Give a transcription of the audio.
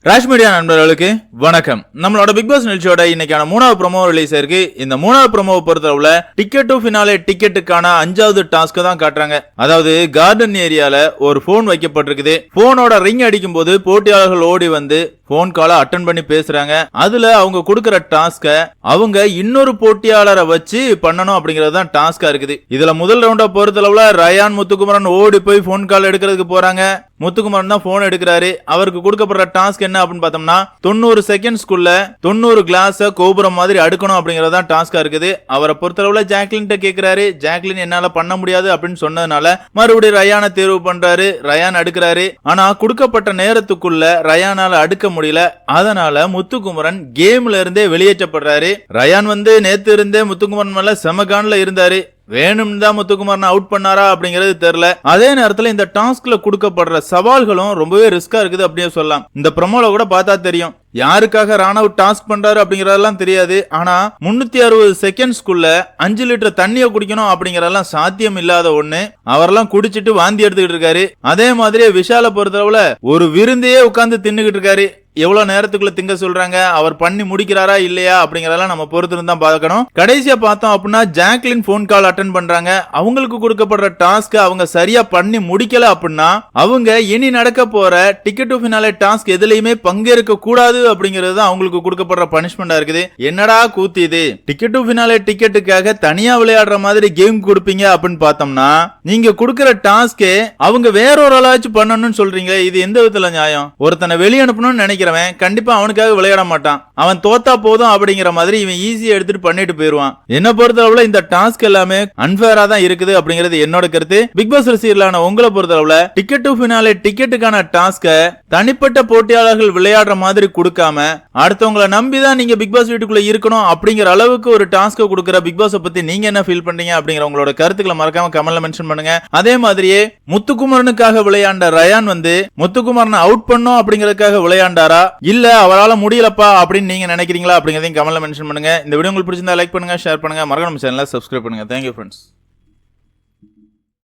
Raj media நண்பர்களுக்கு வணக்கம். நம்மளோட பிக் பாஸ் நிகழ்ச்சியோட இன்னைக்கான 3வது ப்ரோமோ ரிலீஸ் ஆயிருக்கு. இந்த 3வது ப்ரோமோவை பொறுத்தளவுல டிக்கெட் டு ஃபினாலே டிக்கெட்டுக்கான 5வது டாஸ்க் தான் காட்டுறாங்க. அதாவது கார்டன் ஏரியால ஒரு போன் வைக்கப்பட்டிருக்குது. போனோட ரிங் அடிக்கும் போது போட்டியாளர்கள் ஓடி வந்து போன் காலை அட்டன் பண்ணி பேசுறாங்க. அதுல அவங்க கொடுக்கற டாஸ்க அவங்க இன்னொரு போட்டியாளரை வச்சு பண்ணணும் அப்படிங்கறது தான் டாஸ்கா இருக்குது. இதுல முதல் ரவுண்டா பொறுத்தளவுல ரயான் முத்துக்குமரன் ஓடி போய் போன் கால் எடுக்கிறதுக்கு போறாங்க. முத்துக்குமரன் தான் போன் எடுக்கிறாரு. அவருக்கு கொடுக்கப்படுற டாஸ்க் என்ன அப்படின்னு பார்த்தோம்னா 90 செகண்ட்ஸ்க்குள்ள 90 கிளாஸ கோபுரம் மாதிரி அடுக்கணும் அப்படிங்கறது தான் டாஸ்கா இருக்குது. அவரை பொறுத்தளவுல ஜாக்லின் கேக்குறாரு. ஜாக்லின் என்னால பண்ண முடியாது அப்படின்னு சொன்னதுனால மறுபடியும் ரயானை தேர்வு பண்றாரு. ரயான் அடுக்கிறாரு. ஆனா கொடுக்கப்பட்ட நேரத்துக்குள்ள ரயானால அடுக்க முடியல. அதனால முத்துக்குமரன் கேம்ல இருந்தே வெளியேற்றப்படுறாரு. ரயான் வந்து நேத்து இருந்தே முத்துக்குமரன் மேல செமகான்ல இருந்தாரு. வேணும் தான் முத்துக்குமரன் அவுட் பண்ணாரா அப்படிங்கிறது தெரியல. அதே நேரத்துல இந்த டாஸ்க்ல கொடுக்கப்படுற சவால்களும் ரொம்பவே ரிஸ்கா இருக்குது அப்படின்னு சொல்லலாம். இந்த ப்ரோமோல கூட பார்த்தா தெரியும் யாருக்காக ராணவ் டாஸ்க் பண்றாரு அப்படிங்கறதெல்லாம் தெரியாது. ஆனா 360 செகண்ட்ஸ்க்குள்ள 5 லிட்டர் தண்ணியை குடிக்கணும் அப்படிங்கறதெல்லாம் சாத்தியம் இல்லாத ஒண்ணு. அவரெல்லாம் குடிச்சிட்டு வாந்தி எடுத்துக்கிட்டு இருக்காரு. அதே மாதிரி விஷால பொறுத்தளவுல ஒரு விருந்தையே உட்கார்ந்து தின்னுகிட்டு இருக்காரு. எவ்வளவு நேரத்துக்குள்ள திங்க சொல்றாங்க, அவர் பண்ணி முடிக்கிறாரா இல்லையா அப்படிங்கறதெல்லாம் நம்ம பொறுத்து தான் பார்க்கணும். கடைசியா பார்த்தோம் அப்படின்னா ஜாக்லின் போன் கால் அட்டன் பண்றாங்க. அவங்களுக்கு கொடுக்கப்படுற டாஸ்க் அவங்க சரியா பண்ணி முடிக்கல அப்படின்னா அவங்க இனி நடக்க போற டிக்கெட் டு ஃபினாலே டாஸ்க் எதுலயுமே பங்கேற்க கூடாது அப்படிங்கிறது தான் அவங்களுக்கு கொடுக்கப்படுற பனிஷ்மெண்டா இருக்குது. என்னடா கூத்து இது, டிக்கெட் டு ஃபினாலே டிக்கெட்டுக்காக தனியா விளையாடுற மாதிரி கேம் கொடுப்பீங்க அப்படின்னு பார்த்தோம்னா நீங்க கொடுக்கிற டாஸ்கே அவங்க வேற ஒரு ஆளாச்சும் பண்ணணும்னு சொல்றீங்களே, இது எந்த விதத்துல நியாயம்? ஒருத்தனை வெளியே அனுப்பணும்னு நினைக்கிறவன் கண்டிப்பா அவனுக்காக விளையாட மாட்டான். அவன் தோத்தா போதும் அப்படிங்கிற மாதிரி இவன் ஈஸியா எடுத்துட்டு பண்ணிட்டு போயிருவான். என்ன பொறுத்தளவுல இந்த டாஸ்க் எல்லாமே அன்ஃபேரா தான் இருக்குது அப்படிங்கிறது என்னோட கருத்து. பிக் பாஸ் ரசிகர்களான உங்களை பொறுத்தளவுல டிக்கெட் டு ஃபினாலே டிக்கெட்டுக்கான டாஸ்க தனிப்பட்ட போட்டியாளர்கள் விளையாடுற மாதிரி கொடுக்காம அடுத்தவங்களை நம்பிதான் நீங்க பிக் பாஸ் வீட்டுக்குள்ள இருக்கணும் அப்படிங்கிற அளவுக்கு ஒரு டாஸ்க் கொடுக்கிற பிக் பாஸ் பத்தி நீங்க என்ன ஃபீல் பண்றீங்க அப்படிங்கிற உங்களோட கருத்துக்களை மறக்காம கமெண்ட்ல மென்ஷன் பண்ணுங்க. அதே மாதிரியே முத்துக்குமரனுக்காக விளையாண்ட ரயான் வந்து முத்துக்குமரனை அவுட் பண்ணும் அப்படிங்கறதுக்காக விளையாண்டாரா இல்ல அவரால முடியலப்பா அப்படின்னு நீங்க நினைக்கிறீங்களா அப்படிங்கறதையும் கமெண்ட்ல மென்ஷன் பண்ணுங்க. இந்த வீடியோ உங்களுக்கு பிடிச்சிருந்தா லைக் பண்ணுங்க, ஷேர் பண்ணுங்க, மறக்காம நம்ம சேனலை சப்ஸ்கிரைப் பண்ணுங்க. Thank you friends.